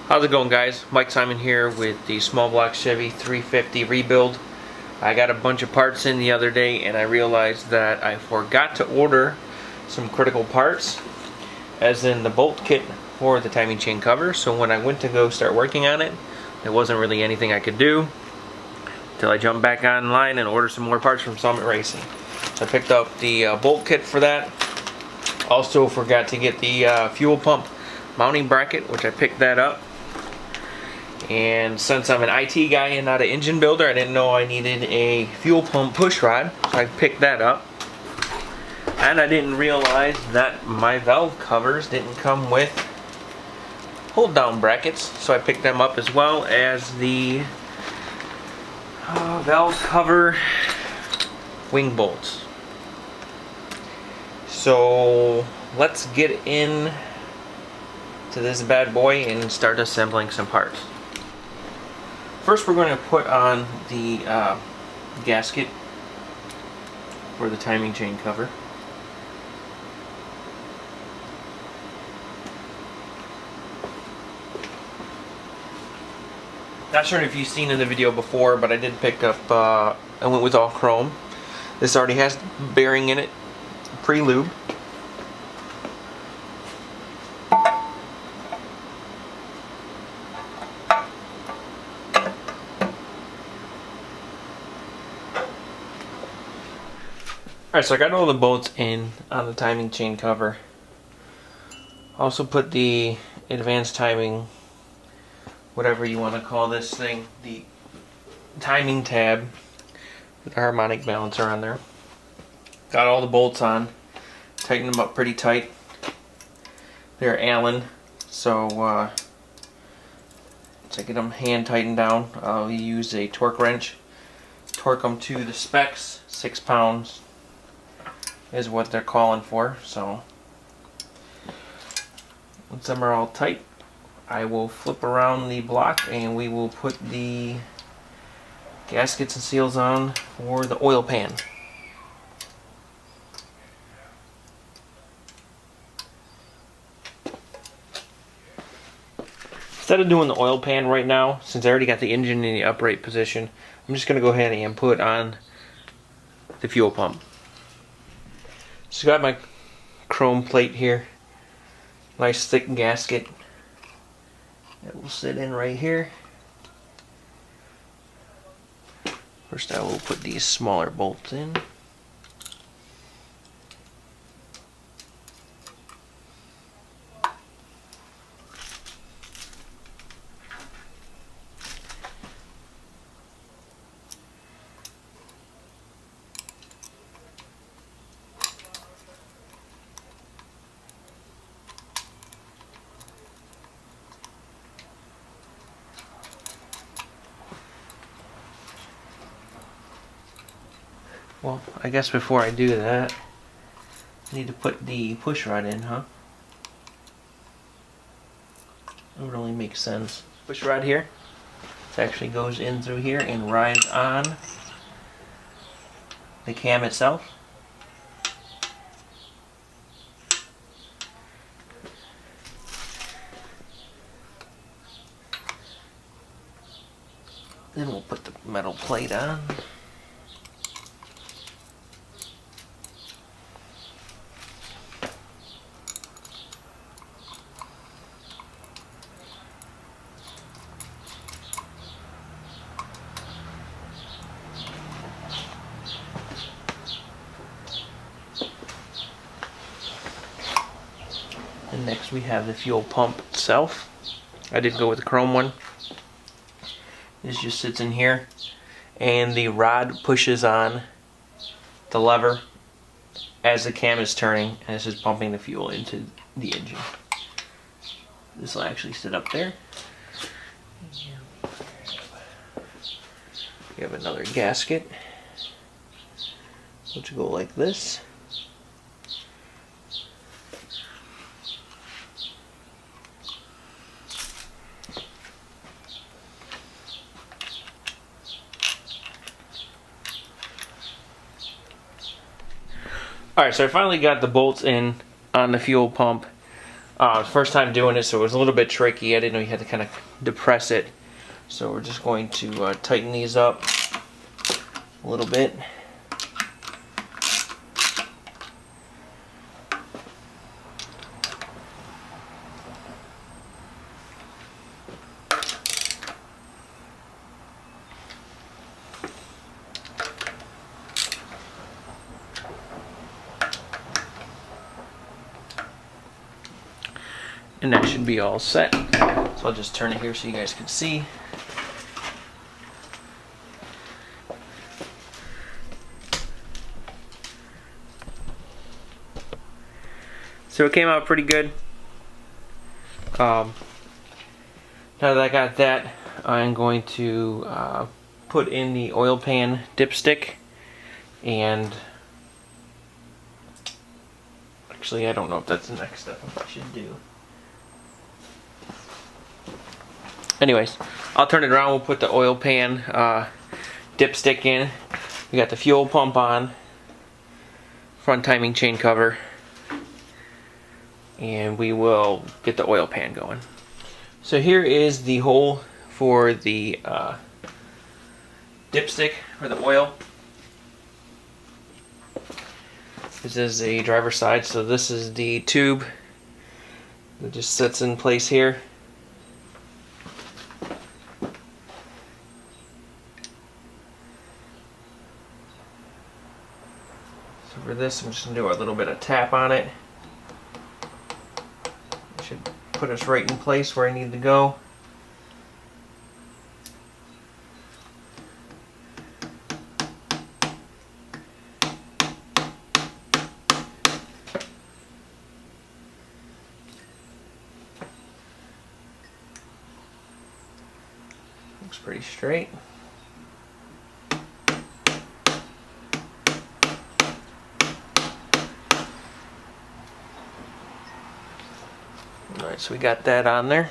How's it going, guys? Mike Simon here with the small block Chevy 350 rebuild. I got a bunch of parts in the other day and I realized that I forgot to order some critical parts, as in the bolt kit for the timing chain cover. So when I went to go start working on it, there wasn't really anything I could do until I jumped back online and ordered some more parts from Summit Racing. So I picked up the bolt kit for that. Also forgot to get the fuel pump mounting bracket, which I picked that up. And since I'm an IT guy and not an engine builder, I didn't know I needed a fuel pump push rod, so I picked that up. And I didn't realize that my valve covers didn't come with hold down brackets, so I picked them up, as well as the valve cover wing bolts. So let's get in to this bad boy and start assembling some parts. First, we're going to put on the gasket for the timing chain cover. Not sure if you've seen in the video before, but I did pick up, I went with all chrome. This already has bearing in it, pre-lube. Alright, so I got all the bolts in on the timing chain cover. Also put the advanced timing, whatever you want to call this thing, the timing tab with the harmonic balancer on there. Got all the bolts on, tightened them up pretty tight. They're Allen, so to get them hand tightened down, I'll use a torque wrench. Torque them to the specs, 6 pounds. Is what they're calling for. So once them are all tight, I will flip around the block and we will put the gaskets and seals on for the oil pan. Instead of doing the oil pan right now, since I already got the engine in the upright position, I'm just going to go ahead and put on the fuel pump. So got my chrome plate here, nice thick gasket that will sit in right here. First I will put these smaller bolts in. Well, I guess before I do that, I need to put the push rod in, huh? That would only make sense. Push rod here. It actually goes in through here and rides on the cam itself. Then we'll put the metal plate on. And next we have the fuel pump itself. I did go with the chrome one. This just sits in here, and the rod pushes on the lever as the cam is turning, and this is pumping the fuel into the engine. This will actually sit up there. We have another gasket, which will go like this. Alright, so I finally got the bolts in on the fuel pump. First time doing it, so it was a little bit tricky. I didn't know you had to kind of depress it. So we're just going to tighten these up a little bit. And that should be all set. So I'll just turn it here so you guys can see. So it came out pretty good. Now that I got that, I'm going to put in the oil pan dipstick, and actually I don't know if that's the next step I should do. Anyways, I'll turn it around. We'll put the oil pan dipstick in. We got the fuel pump on, front timing chain cover, and we will get the oil pan going. So here is the hole for the dipstick for the oil. This is a driver's side, so this is the tube that just sits in place here. So for this, I'm just going to do a little bit of tap on it. It should put us right in place where I need to go. Looks pretty straight. Alright, so we got that on there.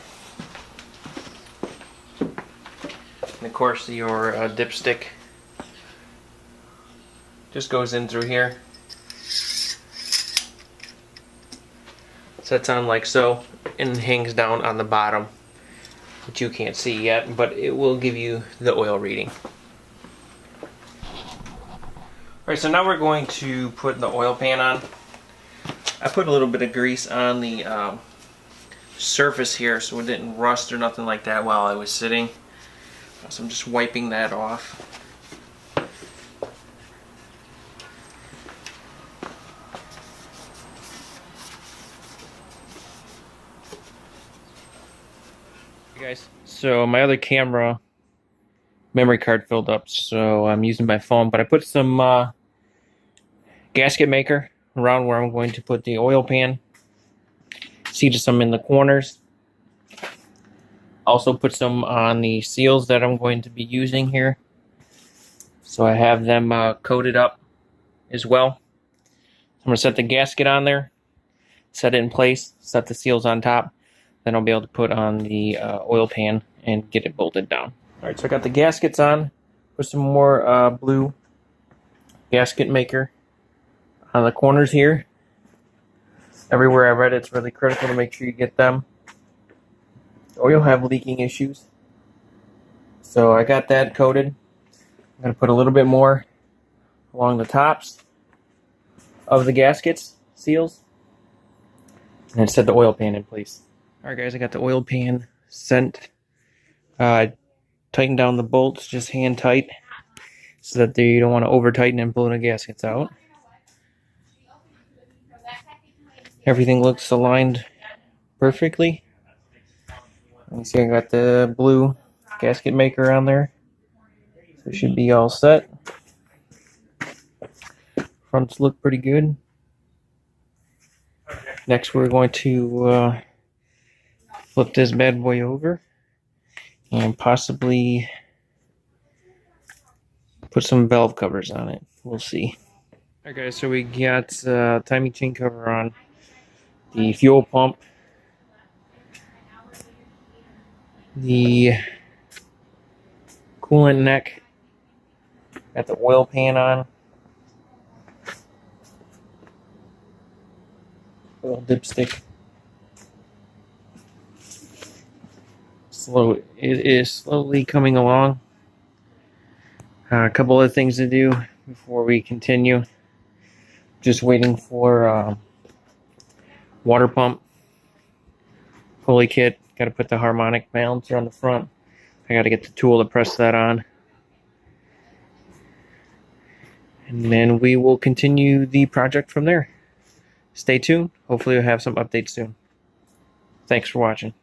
And of course your dipstick just goes in through here. Sets on like so and hangs down on the bottom, which you can't see yet, but it will give you the oil reading. Alright, so now we're going to put the oil pan on. I put a little bit of grease on the surface here so it didn't rust or nothing like that while I was sitting. So I'm just wiping that off. Hey guys, so my other camera memory card filled up, so I'm using my phone, but I put some gasket maker around where I'm going to put the oil pan. Seated some in the corners. Also put some on the seals that I'm going to be using here. So I have them coated up as well. I'm going to set the gasket on there, set it in place, set the seals on top. Then I'll be able to put on the oil pan and get it bolted down. Alright, so I got the gaskets on. Put some more blue gasket maker on the corners here. Everywhere I read it's really critical to make sure you get them, or you'll have leaking issues. So I got that coated. I'm going to put a little bit more along the tops of the gaskets, seals, and then set the oil pan in place. Alright guys, I got the oil pan set. Tighten down the bolts, just hand tight, so that you don't want to over tighten and blow the gaskets out. Everything looks aligned perfectly. You see I got the blue gasket maker on there. So it should be all set. Fronts look pretty good. Next we're going to flip this bad boy over and possibly put some valve covers on it. We'll see. Alright guys, so we got timing chain cover on the fuel pump, the coolant neck, got the oil pan on, oil dipstick, It is slowly coming along. A couple of things to do before we continue. Just waiting for water pump, pulley kit. Got to put the harmonic balancer on the front. I got to get the tool to press that on. And then we will continue the project from there. Stay tuned. Hopefully we'll have some updates soon. Thanks for watching.